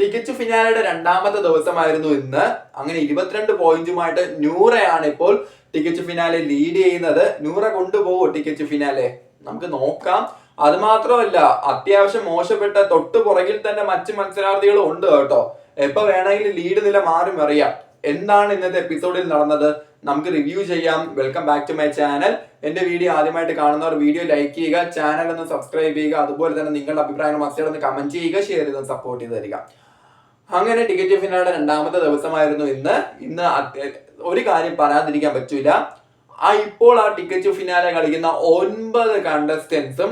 Ticket ഫിനാലയുടെ രണ്ടാമത്തെ ദിവസമായിരുന്നു ഇന്ന്. അങ്ങനെ 22 പോയിന്റുമായിട്ട് നൂറയാണ് ഇപ്പോൾ ടിക്കറ്റ് ഫിനാലെ ലീഡ് ചെയ്യുന്നത്. നൂറ കൊണ്ടുപോകും ടിക്കറ്റ് ഫിനാലെ, നമുക്ക് നോക്കാം. അത് മാത്രമല്ല, അത്യാവശ്യം മോശപ്പെട്ട തൊട്ടു പുറകിൽ തന്നെ മറ്റു മത്സരാർത്ഥികളും ഉണ്ട് കേട്ടോ. എപ്പോ വേണമെങ്കിലും ലീഡ് നില മാറി മറിയാം. എന്താണ് ഇന്നത്തെ എപ്പിസോഡിൽ നടന്നത് നമുക്ക് റിവ്യൂ ചെയ്യാം. Welcome back to my channel. എന്റെ വീഡിയോ ആദ്യമായിട്ട് കാണുന്നവർ വീഡിയോ ലൈക്ക് ചെയ്യുക, ചാനൽ ഒന്ന് സബ്സ്ക്രൈബ് ചെയ്യുക, അതുപോലെ തന്നെ നിങ്ങളുടെ അഭിപ്രായങ്ങൾ മസ്റ്റായിട്ട് ഒന്ന് കമന്റ് ചെയ്യുക, ഷെയർ ചെയ്ത് സപ്പോർട്ട് ചെയ്ത് തരിക. അങ്ങനെ ടിക്കറ്റ് ഫിനാലയുടെ രണ്ടാമത്തെ ദിവസമായിരുന്നു ഇന്ന് ഒരു കാര്യം പറയാതിരിക്കാൻ പറ്റൂല. ഇപ്പോൾ ആ ടിക്കറ്റ് ഫിനാലെ കളിക്കുന്ന 9 കണ്ടസ്റ്റൻസും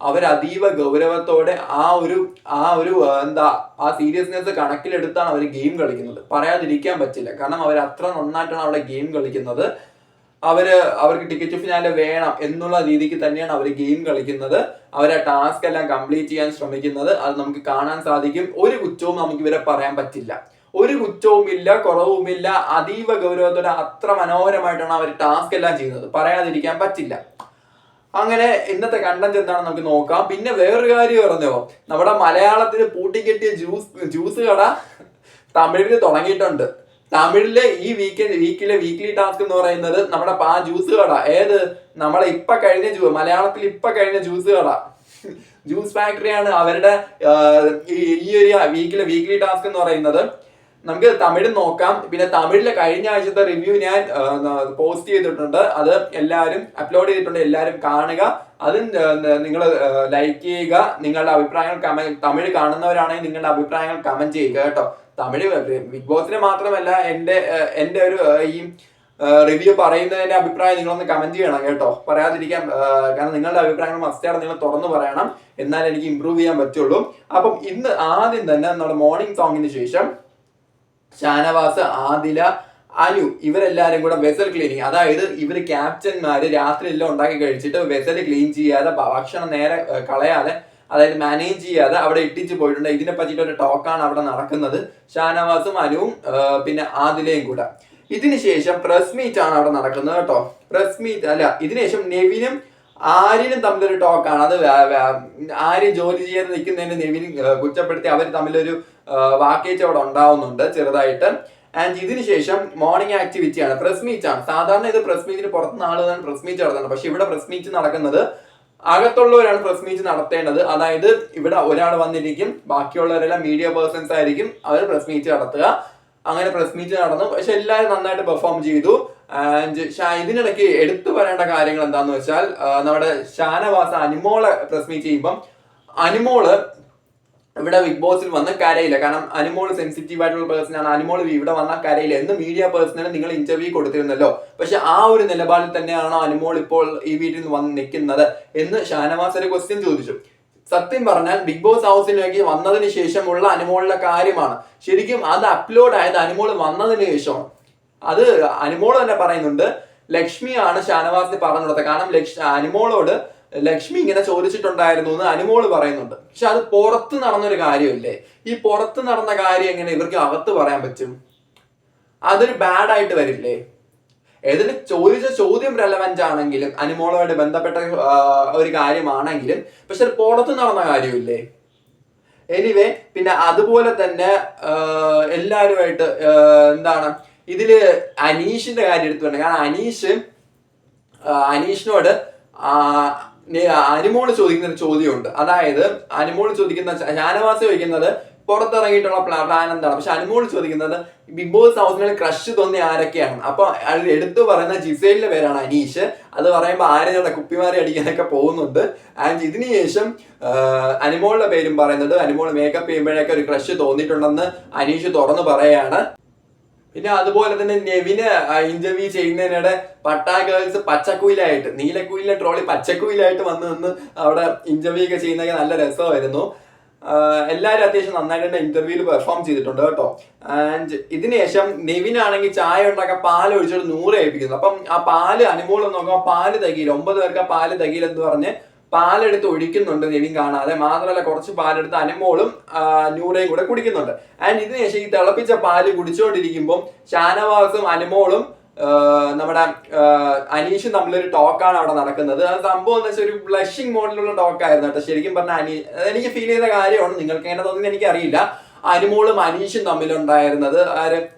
അവർ അതീവ ഗൗരവത്തോടെ ആ ഒരു സീരിയസ്നെസ് കണക്കിലെടുത്താണ് അവർ ഗെയിം കളിക്കുന്നത്. പറയാതിരിക്കാൻ പറ്റില്ല, കാരണം അവർ അത്ര നന്നായിട്ടാണ് അവിടെ ഗെയിം കളിക്കുന്നത്. അവർക്ക് ടിക്കറ്റ് ഫിനാലെ വേണം എന്നുള്ള രീതിക്ക് തന്നെയാണ് അവർ ഗെയിം കളിക്കുന്നത്. അവർ ആ ടാസ്ക് എല്ലാം കംപ്ലീറ്റ് ചെയ്യാൻ ശ്രമിക്കുന്നത്. അത് നമുക്ക് കാണാൻ സാധിക്കും. ഒരു കുറ്റവും നമുക്ക് ഇവരെ പറയാൻ പറ്റില്ല. ഒരു കുറ്റവുമില്ല, കുറവുമില്ല. അതീവ ഗൗരവത്തോടെ അത്ര മനോഹരമായിട്ടാണ് അവർ ടാസ്ക് എല്ലാം ചെയ്യുന്നത്. പറയാതിരിക്കാൻ പറ്റില്ല. അങ്ങനെ ഇന്നത്തെ കണ്ടന്റ് എന്താണെന്ന് നമുക്ക് നോക്കാം. പിന്നെ വേറൊരു കാര്യം പറഞ്ഞോ, നമ്മുടെ മലയാളത്തിൽ പൂട്ടിക്കെട്ടിയ ജ്യൂസ് കട തമിഴിൽ തുടങ്ങിയിട്ടുണ്ട്. തമിഴിലെ ഈ വീക്കിലെ വീക്ക്ലി ടാസ്ക് എന്ന് പറയുന്നത് നമ്മുടെ ജ്യൂസ് കട, നമ്മളെ മലയാളത്തിൽ ഇപ്പൊ കഴിഞ്ഞ ജ്യൂസ് കട, ജ്യൂസ് ഫാക്ടറിയാണ് അവരുടെ ഈ ഒരു വീക്ക്ലി ടാസ്ക് എന്ന് പറയുന്നത്. നമുക്ക് തമിഴ് നോക്കാം. പിന്നെ തമിഴിലെ കഴിഞ്ഞ ആഴ്ചത്തെ റിവ്യൂ ഞാൻ പോസ്റ്റ് ചെയ്തിട്ടുണ്ട്, അത് എല്ലാവരും അപ്ലോഡ് ചെയ്തിട്ടുണ്ട്. എല്ലാവരും കാണുക, അത് നിങ്ങൾ ലൈക്ക് ചെയ്യുക. നിങ്ങളുടെ അഭിപ്രായങ്ങൾ തമിഴ് കാണുന്നവരാണെങ്കിൽ നിങ്ങളുടെ അഭിപ്രായങ്ങൾ കമന്റ് ചെയ്യുക കേട്ടോ. തമിഴ് ബിഗ് ബോസിനെ മാത്രമല്ല, എന്റെ ഒരു ഈ റിവ്യൂ പറയുന്നതിന്റെ അഭിപ്രായം നിങ്ങളൊന്ന് കമന്റ് ചെയ്യണം കേട്ടോ. പറയാതിരിക്കാൻ, കാരണം നിങ്ങളുടെ അഭിപ്രായങ്ങൾ മസ്റ്റാണ് നിങ്ങൾ തുറന്നു പറയണം, എന്നാൽ എനിക്ക് ഇമ്പ്രൂവ് ചെയ്യാൻ പറ്റുള്ളൂ. അപ്പം ഇന്ന് ആദ്യം തന്നെ നമ്മുടെ മോർണിംഗ് സോങ്ങിന് ശേഷം ഷാനവാസ്, ആദില, അനു ഇവരെല്ലാരും കൂടെ വെസൽ ക്ലീനിങ്, അതായത് ഇവര് ക്യാപ്റ്റന്മാര് രാത്രി എല്ലാം ഉണ്ടാക്കി കഴിച്ചിട്ട് വെസൽ ക്ലീൻ ചെയ്യാതെ, ഭക്ഷണം നേരെ കളയാതെ, അതായത് മാനേജ് ചെയ്യാതെ അവിടെ ഇട്ടിച്ച് പോയിട്ടുണ്ട്. ഇതിനെ പറ്റിയിട്ട് ഒരു ടോക്കാണ് അവിടെ നടക്കുന്നത്. ഷാനവാസും അനുവും പിന്നെ ആദിലയും കൂടെ. ഇതിനുശേഷം പ്രസ് മീറ്റ് ആണ് അവിടെ നടക്കുന്നത് കേട്ടോ. പ്രസ് മീറ്റ് അല്ല, ഇതിനുശേഷം നെവിനും ആര്യനും തമ്മിലൊരു ടോക്കാണ്. അത് ആര്യൻ ജോലി ചെയ്യാതെ നിൽക്കുന്നതിന് നെവിനും കുറ്റപ്പെടുത്തി അവർ തമ്മിലൊരു വാക്കേറ്റ് അവിടെ ഉണ്ടാവുന്നുണ്ട് ചെറുതായിട്ട്. ആൻഡ് ഇതിനുശേഷം മോർണിംഗ് ആക്ടിവിറ്റിയാണ്, പ്രസ് മീറ്റ് ആണ്. സാധാരണ ഇത് പ്രസ് മീറ്റിന് പുറത്തുനിന്ന് ആളുകളാണ് പ്രസ് മീറ്റ് നടത്തുന്നത്. പക്ഷെ ഇവിടെ പ്രസ് മീറ്റ് നടക്കുന്നത് അകത്തുള്ളവരാണ് പ്രസ് മീറ്റ് നടത്തേണ്ടത്. അതായത് ഇവിടെ ഒരാൾ വന്നിരിക്കും, ബാക്കിയുള്ളവരെല്ലാം മീഡിയ പേഴ്സൺസ് ആയിരിക്കും, അവർ പ്രസ് മീറ്റ് നടത്തുക. അങ്ങനെ പ്രസ് മീറ്റ് നടന്നു. പക്ഷെ എല്ലാവരും നന്നായിട്ട് പെർഫോം ചെയ്തു. ആൻഡ് ഇതിനിടയ്ക്ക് എടുത്തു പറയേണ്ട കാര്യങ്ങൾ എന്താന്ന് വെച്ചാൽ, നമ്മുടെ ഷാനവാസ് അനുമോളെ പ്രസ് മീറ്റ് ചെയ്യുമ്പം അനുമോള് ഇവിടെ ബിഗ് ബോസിൽ വന്ന് കരയില്ല. കാരണം അനുമോള് സെൻസിറ്റീവ് ആയിട്ടുള്ള പേഴ്സൺ ആണ്. അനുമോള് ഇവിടെ വന്ന കരയില്ല എന്ന് മീഡിയ പേഴ്സണൽ നിങ്ങൾ ഇന്റർവ്യൂ കൊടുത്തിരുന്നല്ലോ. പക്ഷെ ആ ഒരു നിലപാടിൽ തന്നെയാണോ അനുമോൾ ഇപ്പോൾ ഈ വീട്ടിൽ നിന്ന് വന്ന് നിൽക്കുന്നത് എന്ന് ഷാനവാസ് ഒരു ക്വസ്റ്റ്യൻ ചോദിച്ചു. സത്യം പറഞ്ഞാൽ ബിഗ് ബോസ് ഹൗസിലേക്ക് വന്നതിന് ശേഷമുള്ള അനുമോളുടെ കാര്യമാണ്. ശരിക്കും അത് അപ്ലോഡ് ആയത് അനുമോൾ വന്നതിന് ശേഷമാണ്. അത് അനുമോൾ തന്നെ പറയുന്നുണ്ട്. ലക്ഷ്മിയാണ് ഷാനവാസിന് പറഞ്ഞു കൊടുത്തത്. കാരണം അനുമോളോട് ലക്ഷ്മി ഇങ്ങനെ ചോദിച്ചിട്ടുണ്ടായിരുന്നു എന്ന് അനുമോള് പറയുന്നുണ്ട്. പക്ഷെ അത് പുറത്ത് നടന്നൊരു കാര്യമല്ലേ. ഈ പുറത്ത് നടന്ന കാര്യം എങ്ങനെ ഇവർക്ക് അകത്ത് പറയാൻ പറ്റും? അതൊരു ബാഡ് ആയിട്ട് വരില്ലേ? ഏതിന് ചോദിച്ച ചോദ്യം റെലവന്റ് ആണെങ്കിലും അനുമോളുമായിട്ട് ബന്ധപ്പെട്ട ഒരു കാര്യമാണെങ്കിലും, പക്ഷെ അത് പുറത്ത് നടന്ന കാര്യമില്ലേ? എനിവേ, പിന്നെ അതുപോലെ തന്നെ എല്ലാവരുമായിട്ട് എന്താണ് ഇതില് അനീഷിന്റെ കാര്യം എടുത്തു വേണ്ട. കാരണം അനീഷിനോട് അനുമോള് ചോദിക്കുന്ന ഒരു ചോദ്യമുണ്ട്. അതായത് അനുമോള് ചോദിക്കുന്ന, ഷാനവാസ് ചോദിക്കുന്നത് പുറത്തിറങ്ങിയിട്ടുള്ള പ്ലാൻ എന്താണ്, പക്ഷെ അനുമോള് ചോദിക്കുന്നത് ബിഗ് ബോസ് ഹൗസിൽ ക്രഷ് തോന്നിയ ആരൊക്കെയാണ്. അപ്പൊ എടുത്തു പറയുന്ന ജിസേലിന്റെ പേരാണ് അനീഷ്. അത് പറയുമ്പോൾ ആരെയാണ് കുപ്പിമാരി അടിക്കാനൊക്കെ പോകുന്നുണ്ട്. ആൻഡ് ഇതിനു ശേഷം അനുമോളുടെ പേരും പറയുന്നത്, അനുമോള് മേക്കപ്പ് ചെയ്യുമ്പോഴൊക്കെ ഒരു ക്രഷ് തോന്നിയിട്ടുണ്ടെന്ന് അനീഷ് തുറന്നു പറയാണ്. പിന്നെ അതുപോലെ തന്നെ നെവിന് ഇന്റർവ്യൂ ചെയ്യുന്നതിനിടെ പട്ടാ ഗേൾസ് പച്ചക്കുയിലായിട്ട്, നീലക്കുയിലിനെ ട്രോളി പച്ചക്കുയിലായിട്ട് വന്ന് അവിടെ ഇന്റർവ്യൂ ഒക്കെ ചെയ്യുന്നതൊക്കെ നല്ല രസമായിരുന്നു. എല്ലാവരും അത്യാവശ്യം നന്നായിട്ട് തന്നെ ഇന്റർവ്യൂവിൽ പെർഫോം ചെയ്തിട്ടുണ്ട് കേട്ടോ. ആൻഡ് ഇതിനുശേഷം നെവിനാണെങ്കിൽ ചായ ഉണ്ടാക്കാൻ പാൽ ഒഴിച്ചിട്ട് 100 ഏൽപ്പിക്കുന്നു. അപ്പം ആ പാല് അനുമോൾ നോക്കുമ്പോൾ പാല് തകീല, 9 പേർക്ക് ആ പാല് തകീല എന്ന് പറഞ്ഞ് പാലെടുത്ത് ഒഴിക്കുന്നുണ്ട് നെവിൻ കാണാതെ. മാത്രമല്ല കുറച്ച് പാലെടുത്ത് അനുമോളും 100യും കൂടെ കുടിക്കുന്നുണ്ട്. ആൻഡ് ഇതിനുശേഷം ഈ തിളപ്പിച്ച പാല് കുടിച്ചുകൊണ്ടിരിക്കുമ്പോൾ ഷാനവാസും അനുമോളും നമ്മുടെ അനീഷും തമ്മിലൊരു ടോക്കാണ് അവിടെ നടക്കുന്നത്. അത് സംഭവം എന്ന് വെച്ചാൽ ഒരു ബ്ലഷിംഗ് മോഡിലുള്ള ടോക്കായിരുന്നു കേട്ടോ. ശരിക്കും പറഞ്ഞാൽ എനിക്ക് ഫീൽ ചെയ്ത കാര്യമാണ്. നിങ്ങൾക്ക് എങ്ങനെ തോന്നുന്നു എനിക്കറിയില്ല. അനുമോളും അനീഷും തമ്മിലുണ്ടായിരുന്നത്.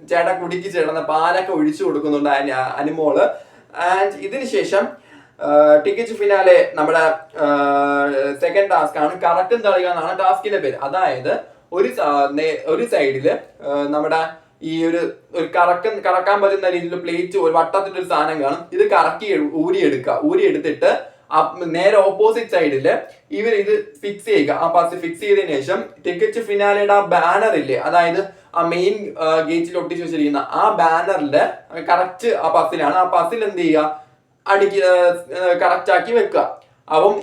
ചേട്ടൻ കുടിക്ക് ചേർന്ന പാലൊക്കെ ഒഴിച്ചു കൊടുക്കുന്നുണ്ട് അനുമോള്. ആൻഡ് ഇതിനുശേഷം ടിക്കറ്റ് ഫിനാലെ നമ്മുടെ സെക്കൻഡ് ടാസ്ക് ആണ് കറക്കം തളിക എന്നാണ് ടാസ്കിന്റെ പേര്. അതായത് ഒരു സൈഡില് നമ്മുടെ ഈ ഒരു കറക്കാൻ പറ്റുന്ന രീതിയിൽ പ്ലേറ്റ് ഒരു വട്ടത്തിന്റെ ഒരു സാധനം കാണും. ഇത് കറക്കി ഊരിയെടുത്തിട്ട് നേരെ ഓപ്പോസിറ്റ് സൈഡില് ഇവർ ഇത് ഫിക്സ് ചെയ്യുക. ആ പസ് ഫിക്സ് ചെയ്തതിനു ശേഷം ടിക്കറ്റ് ഫിനാലയുടെ ആ ബാനർ ഇല്ലേ, അതായത് ആ മെയിൻ ഗേറ്റിൽ ഒട്ടിച്ചു വെച്ചിരിക്കുന്ന ആ ബാനറില് കറക്റ്റ് ആ പസിലാണ്. ആ പസിൽ എന്ത് ചെയ്യുക, കറക്റ്റ് ആക്കി വെക്കുക. അപ്പം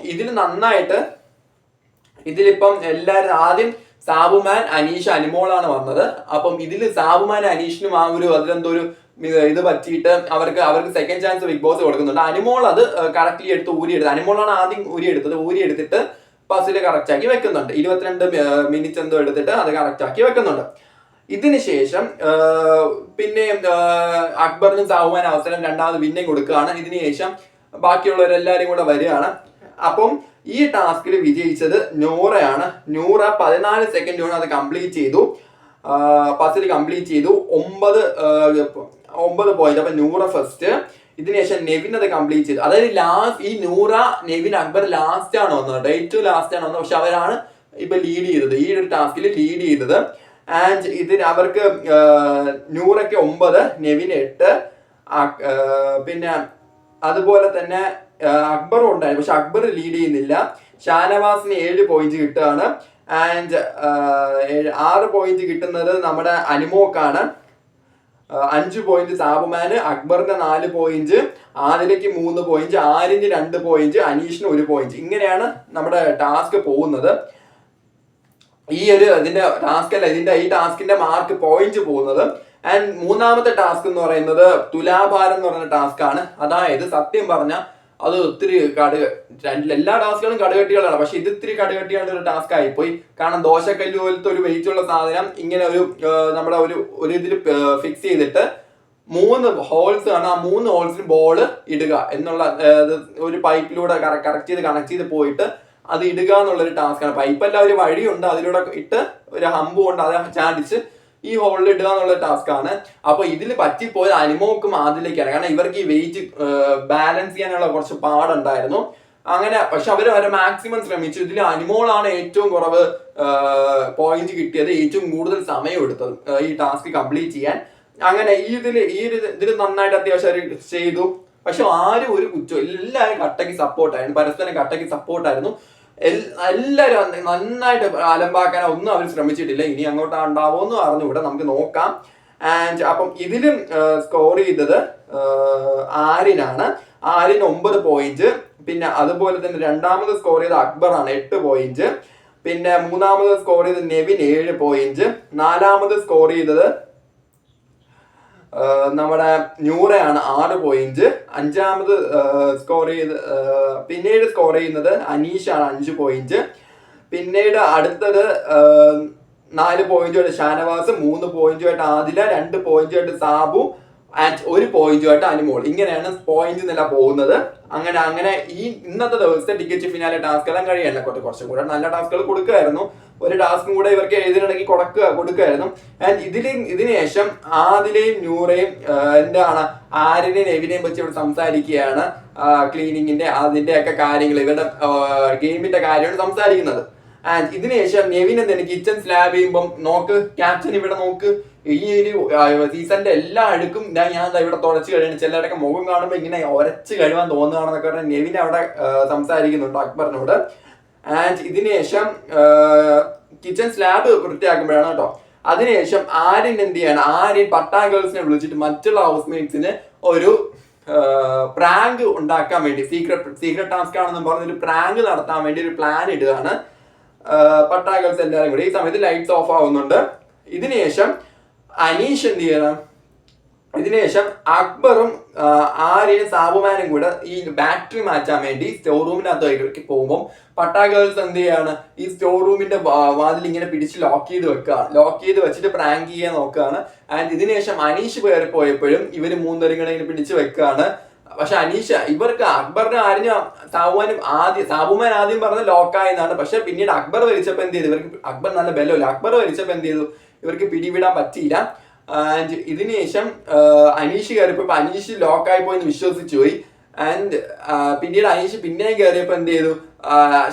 ഇതിലിപ്പം എല്ലാവരും ആദ്യം സാബുമാൻ, അനീഷ്, അനുമോളാണ് വന്നത്. അപ്പം ഇതിൽ സാബുമാൻ അനീഷിനും ആ ഒരു അതിലെന്തോ ഒരു ഇത് പറ്റിയിട്ട് അവർക്ക് സെക്കൻഡ് ചാൻസ് ബിഗ് ബോസ് കൊടുക്കുന്നുണ്ട്. അനുമോൾ അത് കറക്റ്റ്ലി ഊരിയെടുത്ത് അനുമോളാണ് ആദ്യം ഊരിയെടുത്തിട്ട് പസിൽ കറക്റ്റ് ആക്കി വെക്കുന്നുണ്ട്. 22 മിനിറ്റ് എന്തോ എടുത്തിട്ട് അത് കറക്റ്റ് ആക്കി വെക്കുന്നുണ്ട്. ഇതിന് ശേഷം പിന്നെ അക്ബറിനും സാബുമാൻ അവസരം രണ്ടാമത് പിന്നെയും കൊടുക്കുകയാണ്. ഇതിനുശേഷം ബാക്കിയുള്ളവരെല്ലാരും കൂടെ വരികയാണ്. അപ്പം ഈ ടാസ്കിൽ വിജയിച്ചത് നൂറയാണ്. നൂറ 14 സെക്കൻഡ് കൊണ്ട് അത് കംപ്ലീറ്റ് ചെയ്തു, പസിൽ കംപ്ലീറ്റ് ചെയ്തു. 9 പോയിന്റ്. അപ്പൊ നൂറ ഫസ്റ്റ്. ഇതിനുശേഷം നെവിൻ അത് കംപ്ലീറ്റ് ചെയ്തു. അതായത് ഈ നൂറ, നെവിൻ, അക്ബർ ലാസ്റ്റ് ആണ് വന്നത്, ഏറ്റവും ലാസ്റ്റ് ആണ് വന്നത്. പക്ഷെ അവരാണ് ഇപ്പൊ ലീഡ് ചെയ്തത്, ഈ ഒരു ടാസ്കിൽ ലീഡ് ചെയ്തത്. ആൻഡ് ഇതിന് അവർക്ക് നൂറയ്ക്ക് 9, നെവിന് 8, പിന്നെ അതുപോലെ തന്നെ അക്ബറും ഉണ്ടായിരുന്നു. പക്ഷെ അക്ബർ ലീഡ് ചെയ്യുന്നില്ല. ഷാനവാസിന് 7 പോയിന്റ് കിട്ടുകയാണ്. ആൻഡ് 6 പോയിന്റ് കിട്ടുന്നത് നമ്മുടെ അനുമോക്കാണ്. 5 പോയിന്റ് സാബുമാന്, അക്ബറിന് 4 പോയിന്റ്, ആദിലയ്ക്ക് 3 പോയിന്റ്, ആര്യന് 2 പോയിന്റ്, അനീഷിന് 1 പോയിന്റ്. ഇങ്ങനെയാണ് നമ്മുടെ ടാസ്ക് പോകുന്നത്. ഈ ടാസ്കിന്റെ മാർക്ക് പോയിന്റ് പോകുന്നത്. ആൻഡ് മൂന്നാമത്തെ ടാസ്ക് എന്ന് പറയുന്നത് തുലാഭാരം എന്ന് പറയുന്ന ടാസ്ക് ആണ്. അതായത് സത്യം പറഞ്ഞാൽ അത് ഒത്തിരി എല്ലാ ടാസ്കുകളും കടുകട്ടികളാണ്. പക്ഷെ ഇത് ഇത്തിരി കടുകട്ടികളുടെ ഒരു ടാസ്ക് ആയിപ്പോയി. കാരണം ദോശക്കല്ല് പോലത്തെ ഒരു വെയിറ്റ് ഉള്ള സാധനം ഇങ്ങനെ നമ്മുടെ ഒരു ഇതിൽ ഫിക്സ് ചെയ്തിട്ട് 3 ഹോൾസ് ആണ്. ആ 3 ഹോൾസിന് ബോൾ ഇടുക എന്നുള്ള ഒരു പൈപ്പിലൂടെ കറക്റ്റ് ചെയ്ത് പോയിട്ട് അത് ഇടുക എന്നുള്ളൊരു ടാസ്ക് ആണ്. പൈപ്പല്ല, ഒരു വഴിയുണ്ട്, അതിലൂടെ ഇട്ട് ഒരു ഹമ്പ് കൊണ്ട് അത് ചാടിച്ച് ഈ ഹോളിൽ ഇടുക എന്നുള്ള ടാസ്ക് ആണ്. അപ്പൊ ഇതിൽ പറ്റിപ്പോയത് അനുമോക്കും ആദിലേക്കാണ്. കാരണം ഇവർക്ക് ഈ വെയിറ്റ് ബാലൻസ് ചെയ്യാനുള്ള കുറച്ച് പാടുണ്ടായിരുന്നു. അങ്ങനെ പക്ഷെ അവരെ മാക്സിമം ശ്രമിച്ചു. ഇതിൽ അനുമോളാണ് ഏറ്റവും കുറവ് പോയിന്റ് കിട്ടിയത്, ഏറ്റവും കൂടുതൽ സമയം എടുത്തത് ഈ ടാസ്ക് കംപ്ലീറ്റ് ചെയ്യാൻ. അങ്ങനെ ഇതിൽ നന്നായിട്ട് അത്യാവശ്യം ചെയ്തു. പക്ഷെ ആരും ഒരു കുറ്റം, എല്ലാവരും കട്ടയ്ക്ക് സപ്പോർട്ടായിരുന്നു, പരസ്പരം കട്ടയ്ക്ക് സപ്പോർട്ടായിരുന്നു. എല്ലാവരും നന്നായിട്ട് അലമ്പാക്കാൻ ഒന്നും അവർ ശ്രമിച്ചിട്ടില്ല. ഇനി അങ്ങോട്ട് ഉണ്ടാവുമെന്നും അറിഞ്ഞുകൂടെ, നമുക്ക് നോക്കാം. ആൻഡ് അപ്പം ഇതിലും സ്കോർ ചെയ്തത് ആര്യനാണ്. ആര്യൻ 9 പോയിന്റ്. പിന്നെ അതുപോലെ തന്നെ രണ്ടാമത് സ്കോർ ചെയ്ത അക്ബറാണ് 8 പോയിന്റ്. പിന്നെ മൂന്നാമത് സ്കോർ ചെയ്ത നെവിൻ 7 പോയിന്റ്. നാലാമത് സ്കോർ ചെയ്തത് നമ്മുടെ നൂറയാണ് 6 പോയിന്റ്. അഞ്ചാമത് പിന്നീട് സ്കോർ ചെയ്യുന്നത് അനീഷാണ് 5 പോയിന്റ്. പിന്നീട് അടുത്തത് 4 പോയിന്റുമായിട്ട് ഷാനവാസ്, 3 പോയിന്റുമായിട്ട് ആദില, 2 പോയിന്റുമായിട്ട് സാബു, ആൻഡ് 1 പോയിന്റുമായിട്ട് അനുമോൾ. ഇങ്ങനെയാണ് പോയിന്റ് നില പോകുന്നത്. അങ്ങനെ ഈ ഇന്നത്തെ ദിവസത്തെ ടിക്കറ്റ് ഫിനാലെ ടാസ്ക് എല്ലാം കഴിയല്ല. കുറച്ചും കൂടെ നല്ല ടാസ്കുകൾ കൊടുക്കുമായിരുന്നു. ഒരു ടാസ്കും കൂടെ ഇവർക്ക് എഴുതിനിടയ്ക്ക് കൊടുക്കുമായിരുന്നു. ആൻഡ് ഇതിന് ശേഷം ആദിലയും നൂറയും എന്താണ് ആര്യനെയും നെവിനെയും വെച്ച് ഇവിടെ സംസാരിക്കുകയാണ്. ക്ലീനിങ്ങിന്റെ അതിന്റെ കാര്യങ്ങൾ, ഇവരുടെ ഗെയിമിന്റെ കാര്യമാണ് സംസാരിക്കുന്നത്. ആൻഡ് ഇതിനുശേഷം നെവിൻ എന്താണ് കിച്ചൺ സ്ലാബ് ചെയ്യുമ്പം നോക്ക് ക്യാപ്റ്റൻ ഇവിടെ നോക്ക്, ഈ ഒരു സീസണിന്റെ എല്ലാ അഴുക്കും ഞാൻ ഇവിടെ തുടച്ച് കഴിയണം. ചിലരുടെയൊക്കെ മുഖം കാണുമ്പോൾ ഇങ്ങനെ ഒരച്ച് കഴിവാൻ തോന്നുകയാണെന്നൊക്കെ പറഞ്ഞാൽ നെവിൻ അവിടെ സംസാരിക്കുന്നുണ്ട് അക്ബറിനോട്. ആൻഡ് ഇതിനുശേഷം കിച്ചൺ സ്ലാബ് വൃത്തിയാക്കുമ്പോഴാണ് കേട്ടോ. അതിനുശേഷം ആര്യൻ എന്ത് ചെയ്യാണ്, ആര്യൻ പട്ടാ ഗേൾസിനെ വിളിച്ചിട്ട് മറ്റുള്ള ഹൗസ് മേറ്റ്സിന് ഒരു പ്രാങ്ക് ഉണ്ടാക്കാൻ വേണ്ടി, സീക്രട്ട് ടാസ്ക് ആണെന്ന് പറഞ്ഞൊരു പ്രാങ്ക് നടത്താൻ വേണ്ടി ഒരു പ്ലാൻ ഇടുകയാണ് പട്ടാ ഗേൾസ് എല്ലാവരും കൂടി. ഈ സമയത്ത് ലൈറ്റ്സ് ഓഫ് ആവുന്നുണ്ട്. ഇതിനുശേഷം അനീഷ് എന്ത് ചെയ്യണം, ഇതിനുശേഷം അക്ബറും ആര്യനും സാബുമാനും കൂടെ ഈ ബാറ്ററി മാറ്റാൻ വേണ്ടി സ്റ്റോർ റൂമിനകത്ത് പോകുമ്പോൾ പട്ടാ ഗേൾസ് എന്ത് ചെയ്യാണ്, ഈ സ്റ്റോർ റൂമിന്റെ വാതിൽ ഇങ്ങനെ പിടിച്ച് ലോക്ക് ചെയ്ത് വെച്ചിട്ട് പ്രാങ്ക് ചെയ്യാൻ നോക്കുകയാണ്. ആൻഡ് ഇതിനുശേഷം അനീഷ് കയറി പോയപ്പോഴും ഇവര് 3 പേരും കൂടെ ഇങ്ങനെ പിടിച്ച് വെക്കുകയാണ്. പക്ഷെ അനീഷ ഇവർക്ക് അക്ബറിന് ആരും സാബുമാൻ ആദ്യം പറഞ്ഞ ലോക്കായെന്നാണ്. പക്ഷെ പിന്നീട് അക്ബർ വലിച്ചപ്പോ എന്ത് ചെയ്തു, ഇവർക്ക് അക്ബർ നല്ല ബലമല്ല, അക്ബർ വലിച്ചപ്പോ എന്ത് ചെയ്തു, ഇവർക്ക് പിടിവിടാൻ പറ്റിയില്ല. ആൻഡ് ഇതിനുശേഷം അനീഷ് കയറിയപ്പോ അനീഷ് ലോക്കായി പോയി എന്ന് വിശ്വസിച്ചു പോയി. ആൻഡ് പിന്നീട് അനീഷ് പിന്നെയും കയറിയപ്പോ എന്ത് ചെയ്തു,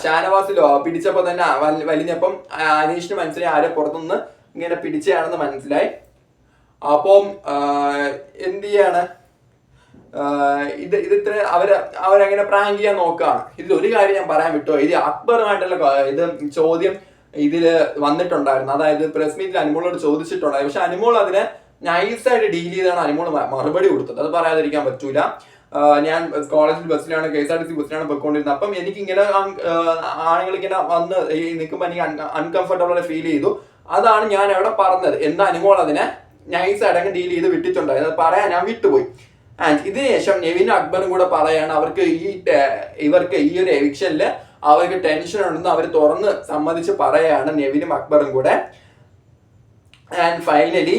ഷാനവാസിലോ പിടിച്ചപ്പോ തന്നെ വലിഞ്ഞപ്പം അനീഷിന് മനസ്സിലായി ആരെ പുറത്തുനിന്ന് ഇങ്ങനെ പിടിച്ചതാണെന്ന് മനസ്സിലായി. അപ്പം എന്ത് ചെയ്യാണ്, ഇത് ഇത്ര അവരങ്ങനെ പ്രാങ്ക് ചെയ്യാൻ നോക്കുകയാണ്. ഇതിൽ ഒരു കാര്യം ഞാൻ പറയാൻ വിട്ടോ, ഇത് അക്ബറുമായിട്ടുള്ള ഇത് ചോദ്യം ഇതില് വന്നിട്ടുണ്ടായിരുന്നു. അതായത് പ്രസ് മീറ്റിൽ അനുമോളോട് ചോദിച്ചിട്ടുണ്ടായിരുന്നു. പക്ഷെ അനുമോൾ അതിനെ നൈസായിട്ട് ഡീൽ ചെയ്താണ് അനുമോൾ മറുപടി കൊടുത്തത്. അത് പറയാതിരിക്കാൻ പറ്റൂല. ഞാൻ കോളേജിൽ ബസ്സിലാണ്, KSRTC ബസ്സിലാണ് പോയിക്കൊണ്ടിരുന്നത്. അപ്പം എനിക്ക് ഇങ്ങനെ ആണുങ്ങൾ ഇങ്ങനെ വന്ന് നിൽക്കുമ്പോൾ എനിക്ക് അൺകംഫർട്ടബിൾ ഫീൽ ചെയ്തു. അതാണ് ഞാൻ അവിടെ പറഞ്ഞത്. എന്താ അനുമോൾ അതിനെ നൈസായിട്ട് അങ്ങ് ഡീൽ ചെയ്ത് വിട്ടിട്ടുണ്ടായിരുന്നു. അത് പറയാൻ ഞാൻ വിട്ടുപോയി. ആൻഡ് ഇതിനുശേഷം നെവിനും അക്ബറും കൂടെ പറയാണ് ഇവർക്ക് ഈ ഒരു എവിക്ഷനില് അവർക്ക് ടെൻഷൻ ഉണ്ടെന്ന് അവർ തുറന്ന് സമ്മതിച്ച് പറയാണ് നെവിനും അക്ബറും കൂടെ. ആൻഡ് ഫൈനലി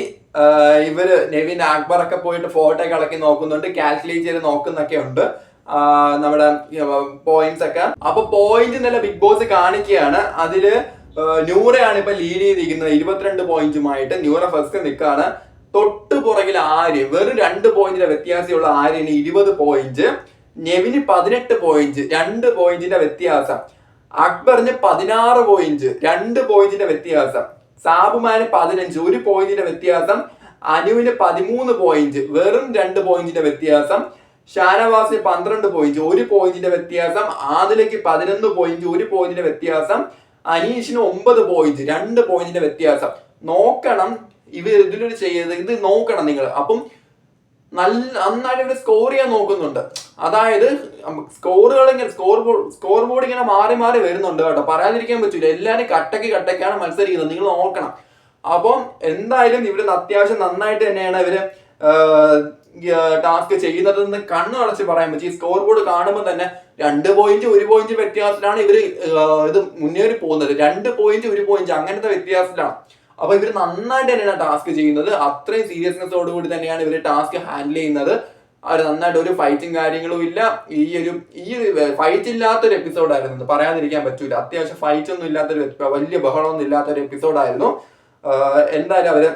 നെവിൻ അക്ബറൊക്കെ പോയിട്ട് ഫോട്ടോ കളക്കി നോക്കുന്നുണ്ട്, കാൽക്കുലേറ്റ് ചെയ്ത് നോക്കുന്നൊക്കെ ഉണ്ട് നമ്മുടെ പോയിന്റ്സ് ഒക്കെ. അപ്പൊ പോയിന്റ് നല്ല ബിഗ് ബോസ് കാണിക്കുകയാണ്. അതില് നൂറയാണ് ഇപ്പൊ ലീഡ് ചെയ്തിരിക്കുന്നത് 22 പോയിന്റുമായിട്ട്. നൂറ ഫസ്റ്റ് നിൽക്കാണ്. തൊട്ട് പുറകിൽ ആര്യൻ വെറും 2 പോയിന്റിന്റെ വ്യത്യാസമുള്ള ആര്യന് 20 പോയിന്റ്, നെവിന് 18 പോയിന്റ്, 2 പോയിന്റിന്റെ വ്യത്യാസം. അക്ബറിന് 16 പോയിന്റ്, 2 പോയിന്റിന്റെ വ്യത്യാസം. സാബുമാന് 15, 1 പോയിന്റിന്റെ വ്യത്യാസം. അനുവിന് 13 പോയിന്റ്, വെറും 2 പോയിന്റിന്റെ വ്യത്യാസം. ഷാനവാസിന് 12 പോയിന്റ്, 1 പോയിന്റിന്റെ വ്യത്യാസം. ആദിലയ്ക്ക് 11 പോയിന്റ്, 1 പോയിന്റിന്റെ വ്യത്യാസം. അനീഷിന് 9 പോയിന്റ്, 2 പോയിന്റിന്റെ വ്യത്യാസം. നോക്കണം ഇതിലൊരു ചെയ്ത് ഇത് നോക്കണം നിങ്ങൾ. അപ്പം നന്നായിട്ട് ഇവര് സ്കോർ ചെയ്യാൻ നോക്കുന്നുണ്ട്. അതായത് സ്കോറുകൾ ഇങ്ങനെ സ്കോർ ബോർഡ് ഇങ്ങനെ മാറി മാറി വരുന്നുണ്ട് കേട്ടോ, പറയാതിരിക്കാൻ പറ്റൂല. എല്ലാവരും കട്ടക്കാണ് മത്സരിക്കുന്നത്, നിങ്ങൾ നോക്കണം. അപ്പം എന്തായാലും ഇവിടെ അത്യാവശ്യം നന്നായിട്ട് തന്നെയാണ് ഇവര് ടാസ്ക് ചെയ്യുന്നതെന്ന് കണ്ണു അടച്ച് പറയാൻ പറ്റും. ഈ സ്കോർ ബോർഡ് കാണുമ്പോൾ തന്നെ 2 പോയിന്റ് 1 പോയിന്റ് വ്യത്യാസത്തിലാണ് ഇവര് ഇത് മുന്നേറി പോകുന്നത്. 2 പോയിന്റ് 1 പോയിന്റ് അങ്ങനത്തെ വ്യത്യാസത്തിലാണ്. അപ്പൊ ഇവർ നന്നായിട്ട് തന്നെയാണ് ടാസ്ക് ചെയ്യുന്നത്. അത്രയും സീരിയസ്നെസ്സോട് കൂടി തന്നെയാണ് ഇവര് ടാസ്ക് ഹാൻഡിൽ ചെയ്യുന്നത്. അവർ നന്നായിട്ട് ഒരു ഫൈറ്റും കാര്യങ്ങളും ഇല്ല. ഈ ഫൈറ്റ് ഇല്ലാത്തൊരു എപ്പിസോഡായിരുന്നു, പറയാതിരിക്കാൻ പറ്റൂല. അത്യാവശ്യം ഫൈറ്റ് ഒന്നും ഇല്ലാത്തൊരു വലിയ ബഹളമൊന്നും ഇല്ലാത്തൊരു എപ്പിസോഡായിരുന്നു. എന്തായാലും അവര്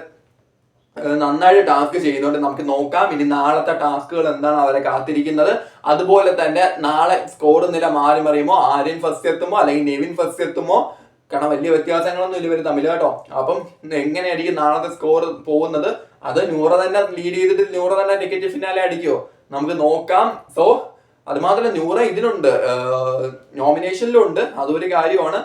നന്നായിട്ട് ടാസ്ക് ചെയ്യുന്നുണ്ട്. നമുക്ക് നോക്കാം ഇനി നാളത്തെ ടാസ്കുകൾ എന്താണ് അവരെ കാത്തിരിക്കുന്നത്. അതുപോലെ തന്നെ നാളെ സ്കോർ നില മാറി മറിയുമോ, ആര്യൻ ഫസ്റ്റ് എത്തുമോ അല്ലെങ്കിൽ നെവിൻ ഫസ്റ്റ് എത്തുമോ, കാരണം വലിയ വ്യത്യാസങ്ങളൊന്നും ഇല്ല ഇവര് തമ്മിൽ കേട്ടോ. അപ്പം എങ്ങനെയായിരിക്കും നാളത്തെ സ്കോർ പോകുന്നത്? അത് നൂറ തന്നെ ലീഡ് ചെയ്തിട്ട് നൂറ തന്നെ ടിക്കറ്റ് ഫിനാലെ അടിക്കുമോ, നമുക്ക് നോക്കാം. സോ അത് മാത്രമല്ല നൂറ ഇതിലുണ്ട്, നോമിനേഷനിലും ഉണ്ട്. അതൊരു കാര്യമാണ്.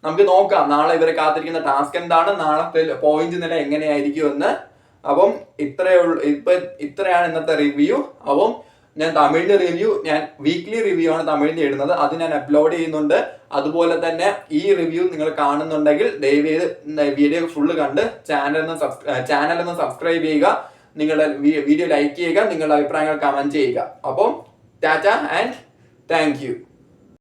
നമുക്ക് നോക്കാം നാളെ ഇവരെ കാത്തിരിക്കുന്ന ടാസ്ക് എന്താണ്, നാളത്തെ പോയിന്റ് നില എങ്ങനെയായിരിക്കും എന്ന്. അപ്പം ഇത്രയാണ് ഇന്നത്തെ റിവ്യൂ. അപ്പം ഞാൻ തമിഴിന്റെ റിവ്യൂ, ഞാൻ വീക്ക്ലി റിവ്യൂ ആണ് തമിഴിന് ഇടുന്നത്, അത് ഞാൻ അപ്ലോഡ് ചെയ്യുന്നുണ്ട്. അതുപോലെ തന്നെ ഈ റിവ്യൂ നിങ്ങൾ കാണുന്നുണ്ടെങ്കിൽ ദയവേത് വീഡിയോ ഫുള്ള് കണ്ട് ചാനലൊന്ന് സബ്സ്ക്രൈബ് ചെയ്യുക, നിങ്ങളുടെ വീഡിയോ ലൈക്ക് ചെയ്യുക, നിങ്ങളുടെ അഭിപ്രായങ്ങൾ കമന്റ് ചെയ്യുക. അപ്പം ടാറ്റ ആൻഡ് താങ്ക് യു.